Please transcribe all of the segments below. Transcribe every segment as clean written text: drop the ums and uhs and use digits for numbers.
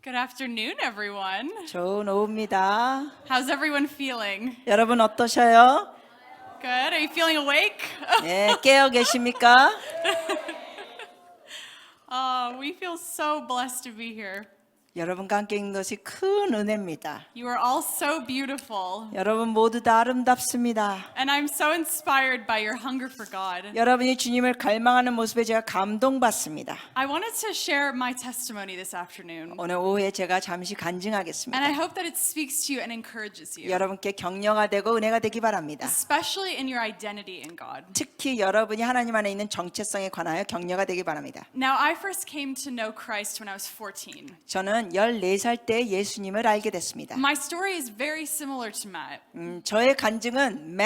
Good afternoon, everyone. 좋은 오후입니다. How's everyone feeling? 여러분 어떠셔요? Good. Are you feeling awake? 네, 깨어 계십니까? We feel so blessed to be here. 여러분과 함께 있는 것이 큰 은혜입니다. You are all so beautiful, 여러분 모두 다 아름답습니다. and I'm so inspired by your hunger for God. 여러분이 주님을 갈망하는 모습에 제가 감동받습니다. I wanted to share my testimony this afternoon, 오늘 오후에 제가 잠시 and I 간증하겠습니다. hope that it speaks to you and encourages you, 여러분께 격려가 되고 은혜가 되기 바랍니다. especially in your identity in God. 특히 여러분이 하나님 안에 있는 정체성에 관하여 격려가 되기 바랍니다. Now, I first came to know Christ when I was 14. 저는 14살 때 예수님을 알게 됐습니다. My story is very similar to Matt. 저의 간증은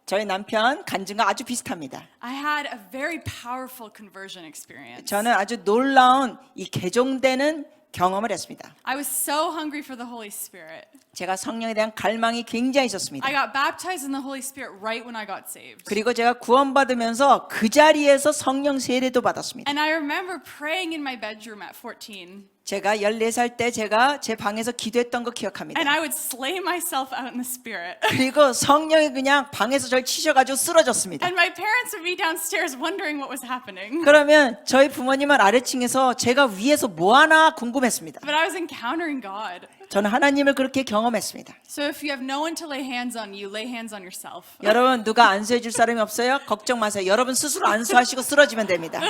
저희 남편 간증과 아주 비슷합니다. I had a very powerful conversion experience. 저는 아주 놀라운 이 개종되는 경험을 했습니다. I was so hungry for the Holy Spirit. 제가 성령에 대한 갈망이 굉장히 있었습니다. I got baptized in the Holy Spirit right when I got saved. 그리고 제가 구원받으면서 그 자리에서 성령 세례도 받았습니다. And I remember praying in my bedroom at 14. 제가 14살 때 제가 제 방에서 기도했던 거 기억합니다. And I would slay myself out in the Spirit. 그리고 성령이 그냥 방에서 저를 치셔가지고 쓰러졌습니다. And my parents would be downstairs wondering what was happening. 그러면 저희 부모님은 아래층에서 제가 위에서 뭐 하나 궁금했습니다. But I was encountering God. 저는 하나님을 그렇게 경험했습니다. So if you have no one to lay hands on you, lay hands on yourself. 여러분 누가 안수해 줄 사람이 없어요? 걱정 마세요. 여러분 스스로 안수하시고 쓰러지면 됩니다.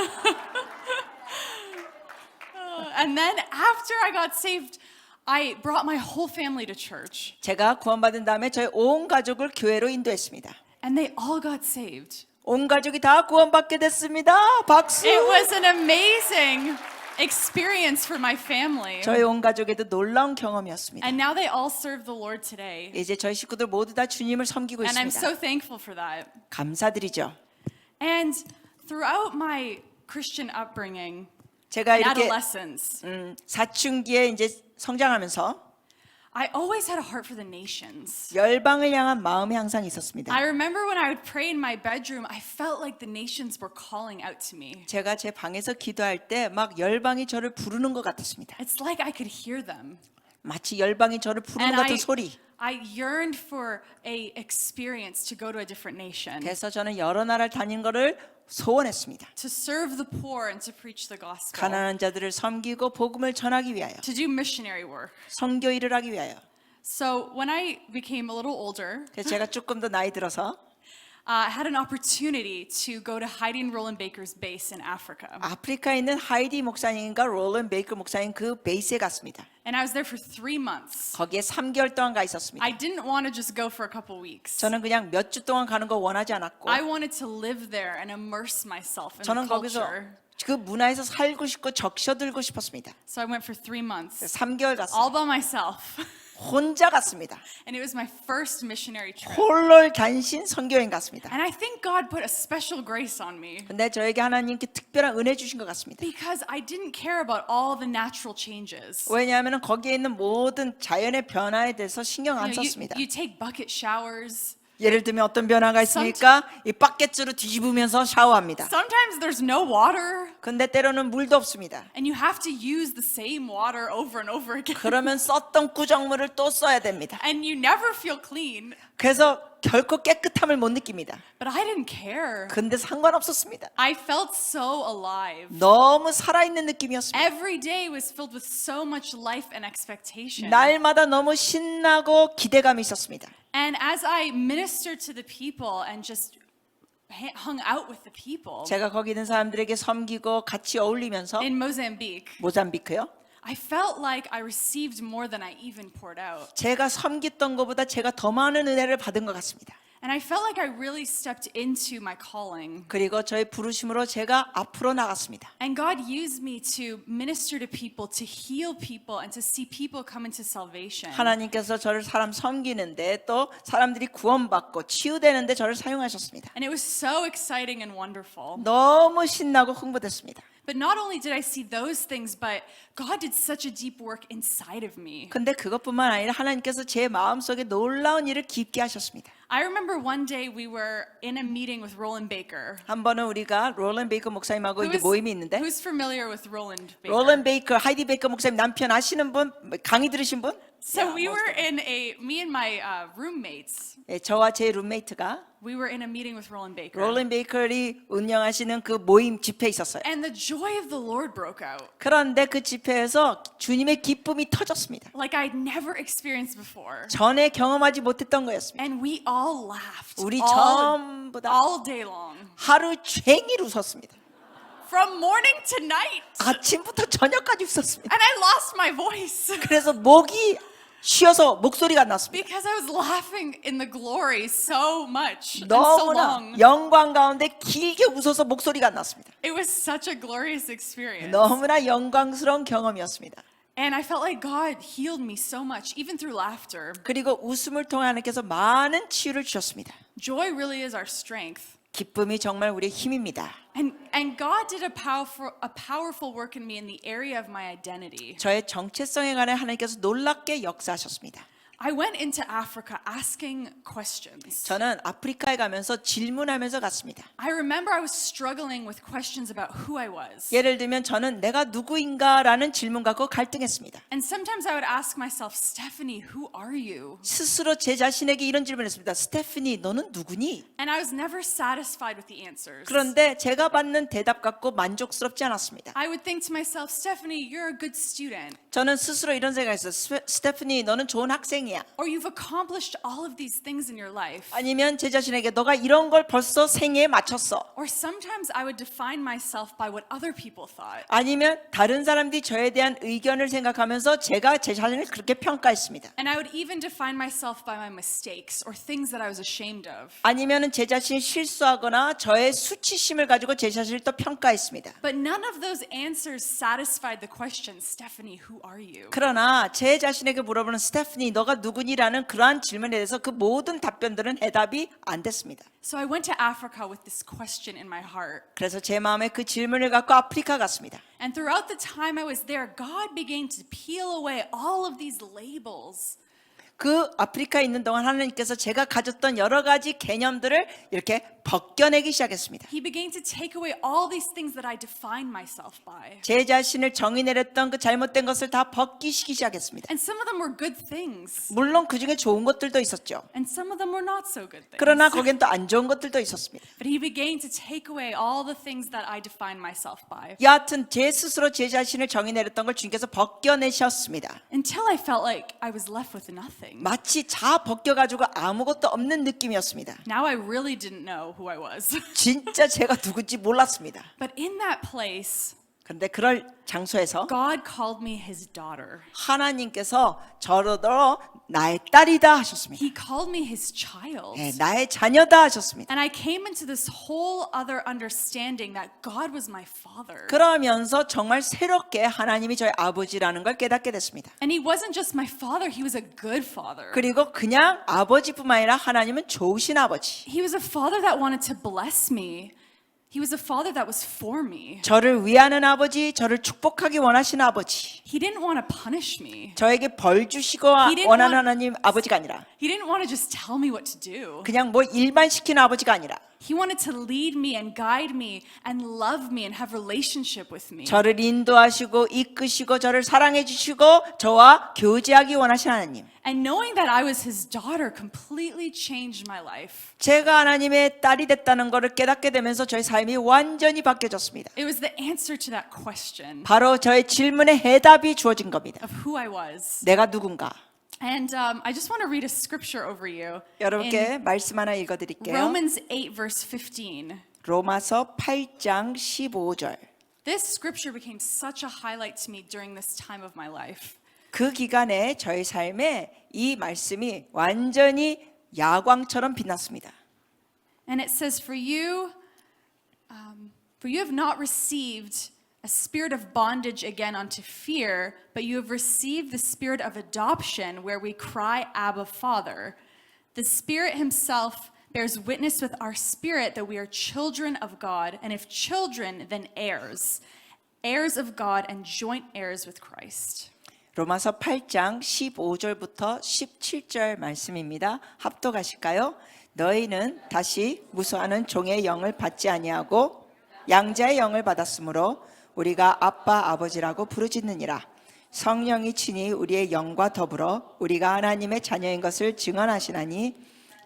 And then after I got saved, I brought my whole family to church. 제가 구원받은 다음에 저희 온 가족을 교회로 인도했습니다. And they all got saved. 온 가족이 다 구원받게 됐습니다. 박수! It was an amazing experience for my family. 저희 온 가족에도 놀라운 경험이었습니다. And now they all serve the Lord today. 이제 저희 식구들 모두 다 주님을 섬기고 And I'm 있습니다. so thankful for that. 감사드리죠. And throughout my Christian upbringing, 제가 and 이렇게 adolescence, 사춘기에 이제 성장하면서 I always had a heart for the nations. 열방을 향한 마음이 항상 있었습니다. I remember when I would pray in my bedroom, I felt like the nations were calling out to me. 제가 제 방에서 기도할 때 막 열방이 저를 부르는 것 같았습니다. It's like I could hear them. 마치 열방이 저를 부르는 And 것 같은 소리. I yearned for a experience to go to a different nation, 그래서 저는 여러 나라를 다닌 거를 소원했습니다. to serve the poor and to preach the gospel, 가난한 자들을 섬기고 복음을 전하기 위하여, to do missionary work. 선교 일을 하기 위하여. So when I became a little older, 그래서 제가 조금 더 나이 들어서 I had an opportunity to go to Heidi and Roland Baker's base in Africa. 아프리카에 있는 하이디 목사님과 롤런 베이커 목사님 그 베이스에 갔습니다. And I was there for 3 months. 거기에 3개월 동안 가 있었습니다. I didn't want to just go for a couple weeks. 저는 그냥 몇 주 동안 가는 거 원하지 않았고 I wanted to live there and immerse myself in the 저는 거기서 culture. 그 문화에서 살고 싶고 적셔들고 싶었습니다. So I went for 3 months, 3개월 갔어요. all by myself. 혼자 갔습니다. And it was my first missionary trip. 홀로 단신 선교여행 갔습니다. And I think God put a special grace on me 근데 저에게 하나님께 특별한 은혜 주신 것 같습니다. because I didn't care about all the natural changes. 왜냐하면 거기에 있는 모든 자연의 변화에 대해서 신경 안 You know, 썼습니다. you take bucket showers. 예를 들면 어떤 변화가 있습니까? 이 바켓으로 뒤집으면서 샤워합니다. Sometimes there's no water 근데 때로는 물도 없습니다. and you have to use the same water over and over again. 그러면 썼던 구정물을 또 써야 됩니다. And you never feel clean. 그래서 결코 깨끗함을 못 느낍니다. But I didn't care. 근데 상관없었습니다. I felt so alive. 너무 살아있는 느낌이었습니다. Every day was filled with so much life and expectation. 날마다 너무 신나고 기대감이 있었습니다. And as I ministered to the people and just hung out with the people 제가 거기 있는 사람들에게 섬기고 같이 어울리면서 in Mozambique, 모잠비크요. I felt like I received more than I even poured out. 제가 섬겼던 것보다 제가 더 많은 은혜를 받은 것 같습니다. And I felt like I really stepped into my calling. 그리고 저의 부르심으로 제가 앞으로 나갔습니다. And God used me to minister to people, to heal people, and to see people come into salvation. 하나님께서 저를 사람 섬기는데 또 사람들이 구원받고 치유되는데 저를 사용하셨습니다. And it was so exciting and wonderful 너무 신나고 흥분됐습니다. But not only did I see those things, but God did such a deep work inside of me. 근데 그것뿐만 아니라 하나님께서 제 마음속에 놀라운 일을 깊게 하셨습니다. I remember one day we were in a meeting with Roland Baker. 한 번은 우리가 롤랜 베이커 목사님하고 이제 모임이 있는데 Who's familiar with Roland Baker? 롤랜 베이커, 하이디 베이커 목사님 남편 아시는 분? 강의 들으신 분? So we were in me and my roommates. 예, 저와 제 룸메이트가 We were in a meeting with Roland Baker. 롤랜 베이커리 운영하시는 그 모임 집회에 있었어요. And the joy of the Lord broke out. 그런데 그 집회에서 주님의 기쁨이 터졌습니다. Like I'd never experienced before. 전에 경험하지 못했던 거였습니다. And we all laughed. 우리 all, 전부 다 all day long. 하루 종일 웃었습니다. From morning to night. 아침부터 저녁까지 웃었습니다. And I lost my voice. 그래서 목이 쉬어서 목소리가 안 났습니다. Because I was laughing in the glory so much and so 너무나 long. 영광 가운데 길게 웃어서 목소리가 안 났습니다. It was such a glorious experience. 너무나 영광스러운 경험이었습니다. And I felt like God healed me so much, even through laughter. 그리고 웃음을 통해 하나님께서 많은 치유를 주셨습니다. Joy really is our strength. 기쁨이 정말 우리의 힘입니다. And God did a powerful work in me in the area of my identity. 저의 정체성에 관해 하나님께서 놀랍게 역사하셨습니다. I went into Africa asking questions. 저는 아프리카에 가면서 질문하면서 갔습니다. I remember I was struggling with questions about who I was. 예를 들면 저는 내가 누구인가라는 질문 갖고 갈등했습니다. And sometimes I would ask myself, Stephanie, who are you? 스스로 제 자신에게 이런 질문을 했습니다. 스테프니, 너는 누구니? And I was never satisfied with the answers. 그런데 제가 받는 대답 갖고 만족스럽지 않았습니다. I would think to myself, Stephanie, you're a good student. 저는 스스로 이런 생각을 했어요. 스테프니, 너는 좋은 학생이야. Or you've accomplished all of these things in your life. 아니면 제 자신에게 너가 이런 걸 벌써 생애에 마쳤어. Or sometimes I would define myself by what other people thought. 아니면 다른 사람들이 저에 대한 의견을 생각하면서 제가 제 자신을 그렇게 평가했습니다. And I would even define myself by my mistakes or things that I was ashamed of. 아니면은 제 자신이 실수하거나 저의 수치심을 가지고 제 자신을 또 평가했습니다. But none of those answers satisfied the question, Stephanie, who are you? 그러나 제 자신에게 물어보는 스테프니, 너가 누구니라는 그러한 질문에 대해서 그 모든 답변들은 해답이 안 됐습니다. So I went to Africa with this question in my heart. 그래서 제 마음에 그 질문을 갖고 아프리카 갔습니다. And throughout the time I was there, God began to peel away all of these labels. 그 아프리카에 있는 동안 하나님께서 제가 가졌던 여러 가지 개념들을 이렇게 벗겨내기 시작했습니다. He began to take away all these things that I defined myself by. 제 자신을 정의 내렸던 그 잘못된 것을 다 벗기시기 시작했습니다. And some of them were good things. 물론 그 중에 좋은 것들도 있었죠. And some of them were not so good things. 그러나 거기엔 또 안 좋은 것들도 있었습니다. But he began to take away all the things that I defined myself by. 여하튼 제 스스로 제 자신을 정의 내렸던 걸 주님께서 벗겨내셨습니다. Until I felt like I was left with nothing. 마치 다 벗겨가지고 아무것도 없는 느낌이었습니다. Now I really didn't know who I was. 진짜 제가 누군지 몰랐습니다. But in that place, 그런데 그럴 장소에서 God called me his daughter. 하나님께서 저러더러 나의 딸이다 하셨습니다. He called me his child. 네, 나의 자녀다 하셨습니다. And I came into this whole other understanding that God was my father. 그러면서 정말 새롭게 하나님이 저의 아버지라는 걸 깨닫게 됐습니다. And he wasn't just my father, he was a good father. 그리고 그냥 아버지뿐만 아니라 하나님은 좋으신 아버지. He was a father that wanted to bless me. He was a father that was for me. 저를 위하는 아버지, 저를 축복하기 원하시는 아버지. He didn't want to punish me. 저에게 벌 주시고 He didn't 원하는 want- 하나님 아버지가 아니라 He didn't want to just tell me what to do. 그냥 뭐 일반 시키는 아버지가 아니라 He wanted to lead me and guide me and love me and have relationship with me. 저를 인도하시고 이끄시고 저를 사랑해 주시고 저와 교제하기 원하시는 하나님. And knowing that I was his daughter completely changed my life. 제가 하나님의 딸이 됐다는 것을 깨닫게 되면서 저의 삶이 완전히 바뀌어졌습니다. It was the answer to that question 바로 저의 질문에 해답이 주어진 겁니다. of who I was. 내가 누군가. And I just want to read a scripture over you. 여러분께 In 말씀 하나 읽어드릴게요. Romans 8 verse 15. 로마서 8장 15절. This scripture became such a highlight to me during this time of my life. 그 기간에 저희 삶에 이 말씀이 완전히 야광처럼 빛났습니다. And it says, for you have not received a spirit of bondage again unto fear, but you have received the spirit of adoption, where we cry, Abba, Father. The Spirit himself bears witness with our spirit that we are children of God, and if children, then heirs, heirs of God and joint heirs with Christ. 로마서 8장 15절부터 17절 말씀입니다. 합독하실까요? 너희는 다시 무수하는 종의 영을 받지 아니하고 양자의 영을 받았으므로 우리가 아빠 아버지라고 부르짖느니라. 성령이 친히 우리의 영과 더불어 우리가 하나님의 자녀인 것을 증언하시나니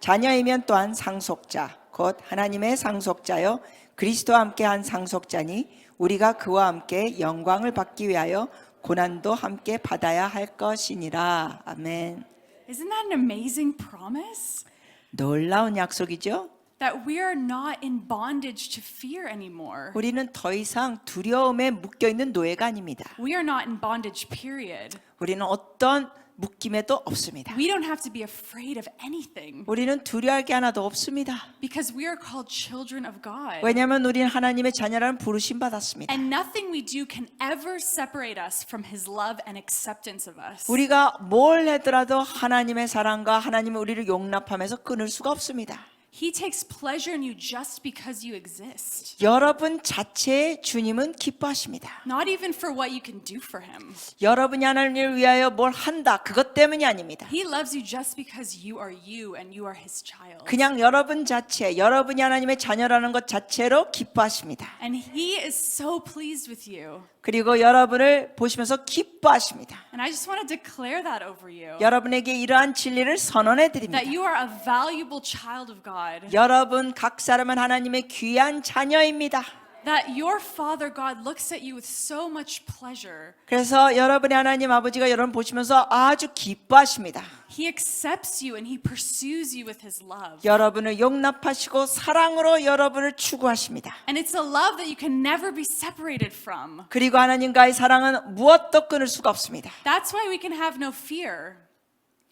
자녀이면 또한 상속자 곧 하나님의 상속자여 그리스도와 함께 한 상속자니 우리가 그와 함께 영광을 받기 위하여 고난도 함께 받아야 할 것이니라. 아멘. Isn't that an amazing promise? 놀라운 약속이죠? That we are not in bondage to fear anymore. 우리는 더 이상 두려움에 묶여있는 노예가 아닙니다. We are not in bondage, period. 우리는 어떤 묶임에도 없습니다. We don't have to be afraid of anything 우리는 두려워할 게 하나도 없습니다. because we are called children of God. 왜냐하면 우리는 하나님의 자녀라는 부르심 받았습니다. And nothing we do can ever separate us from His love and acceptance of us. 우리가 뭘 하더라도 하나님의 사랑과 하나님의 우리를 용납하면서 끊을 수가 없습니다. He takes pleasure in you just because you exist. 여러분 자체의 주님은 기뻐하십니다. Not even for what you can do for Him. 여러분이 하나님을 위하여 뭘 한다 그것 때문이 아닙니다. He loves you just because you are you and you are His child. 그냥 여러분 자체, 여러분이 하나님의 자녀라는 것 자체로 기뻐하십니다. And He is so pleased with you. 그리고 여러분을 보시면서 기뻐하십니다. And I just want to declare that over you. 여러분에게 이러한 진리를 선언해 드립니다. That you are a valuable child of God. 여러분 각 사람은 하나님의 귀한 자녀입니다. That your Father God looks at you with so much pleasure. 그래서 여러분의 하나님 아버지가 여러분 보시면서 아주 기뻐하십니다. He accepts you and He pursues you with His love. 여러분을 용납하시고 사랑으로 여러분을 추구하십니다. And it's a love that you can never be separated from. 그리고 하나님과의 사랑은 무엇도 끊을 수가 없습니다. That's why we can have no fear.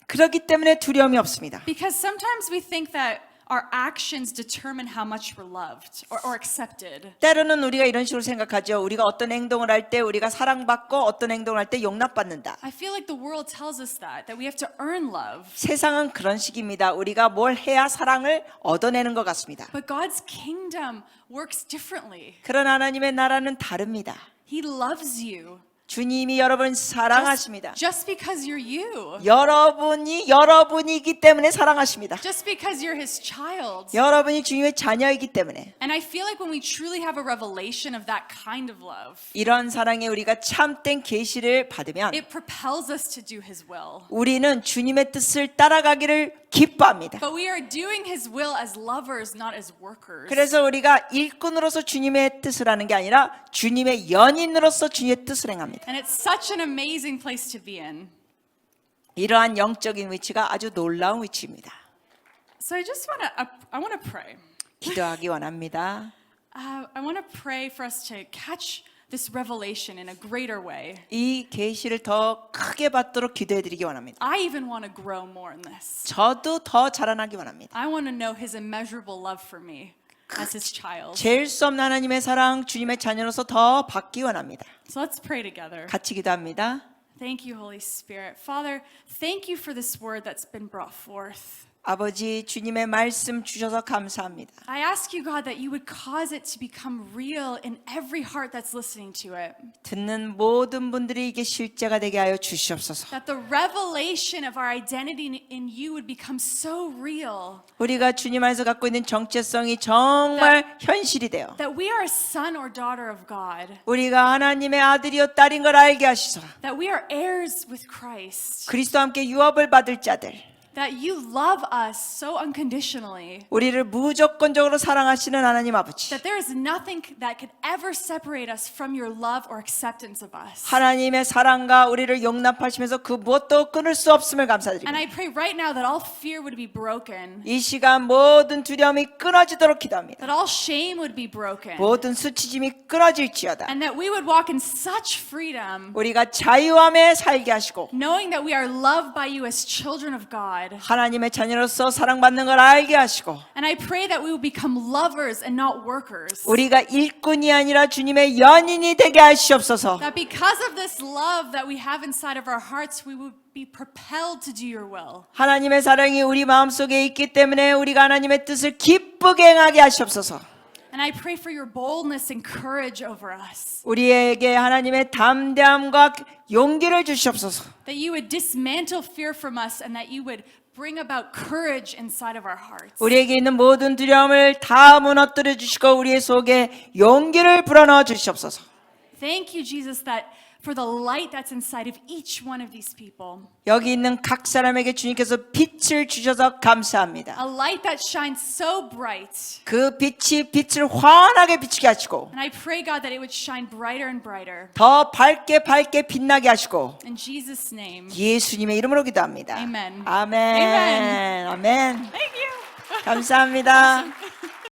그렇기 때문에 두려움이 없습니다. Because sometimes we think that our actions determine how much we're loved or accepted. 때로는 우리가 이런 식으로 생각하죠. 우리가 어떤 행동을 할 때 우리가 사랑받고 어떤 행동을 할 때 용납받는다. I feel like the world tells us that we have to earn love. 세상은 그런 식입니다. 우리가 뭘 해야 사랑을 얻어내는 것 같습니다. But God's kingdom works differently. 그러나 하나님의 나라는 다릅니다. He loves you. 주님이 여러분을 사랑하십니다. Just because you're you. 여러분이 여러분이기 때문에 사랑하십니다. Just because you're His child. 여러분이 주님의 자녀이기 때문에 And I feel like when we truly have a revelation of that kind of love, 이런 사랑에 우리가 참된 계시를 받으면 it propels us to do His will. 우리는 주님의 뜻을 따라가기를 기뻐합니다. But we are doing His will as lovers, not as workers. 그래서 우리가 일꾼으로서 주님의 뜻을 하는 게 아니라 주님의 연인으로서 주님의 뜻을 행합니다. And it's such an amazing place to be in. 이러한 영적인 위치가 아주 놀라운 위치입니다. So I want to pray. 기도하기 원합니다. I want to pray for us to catch this revelation in a greater way. 이 계시를 더 크게 받도록 기도해 드리기 원합니다. I even want to grow more in this. 저도 더 자라나기 원합니다. I want to know His immeasurable love for me as His child. 잴 수 없는 하나님의 사랑, 주님의 자녀로서 더 받기 원합니다. So let's pray together. 같이 기도합니다. Thank you, Holy Spirit. Father, thank you for this word that's been brought forth. 아버지, 주님의 말씀 주셔서 감사합니다. I ask you, God, that you would cause it to become real in every heart that's listening to it. 듣는 모든 분들이 이게 실제가 되게 하여 주시옵소서. That the revelation of our identity in you would become so real. 우리가 주님 안에서 갖고 있는 정체성이 정말 현실이 되어 That we are a son or daughter of God. 우리가 하나님의 아들이요 딸인 걸 알게 하시소. That we are heirs with Christ. 그리스도와 함께 유업을 받을 자들. That you love us so unconditionally. 우리를 무조건적으로 사랑하시는 하나님 아버지. That there is nothing that could ever separate us from your love or acceptance of us. 하나님의 사랑과 우리를 용납하시면서 그 무엇도 끊을 수 없음을 And 감사드립니다. I pray right now that all fear would be broken. 이 시간 모든 두려움이 끊어지도록 기도합니다. That all shame would be broken. 모든 수치심이 끊어질지어다. And that we would walk in such freedom, 우리가 자유함에 살게 하시고 knowing that we are loved by you as children of God. 하나님의 자녀로서 사랑받는 걸 알게 하시고 And I pray that we will become lovers and not workers. 우리가 일꾼이 아니라 주님의 연인이 되게 하시옵소서. That because of this love that we have inside of our hearts, we would be propelled to do your will. 하나님의 사랑이 우리 마음속에 있기 때문에 우리가 하나님의 뜻을 기쁘게 행하게 하시옵소서. And I pray for your boldness and courage over us. 우리에게 하나님의 담대함과 용기를 주시옵소서. That you would dismantle fear from us and that you would bring about courage inside of our hearts. 우리에게 있는 모든 두려움을 다 무너뜨려 주시고 우리의 속에 용기를 불어넣어 주시옵소서. Thank you, Jesus, that for the light that's inside of each one of these people. 여기 있는 각 사람에게 주님께서 빛을 주셔서 감사합니다. A light that shines so bright. 그 빛이 빛을 환하게 비추게 하시고 And I pray, God, that it would shine brighter and brighter. 더 밝게 빛나게 하시고 In Jesus' name. 예수님의 이름으로 기도합니다. Amen. 아멘. 아멘. Thank you. 감사합니다.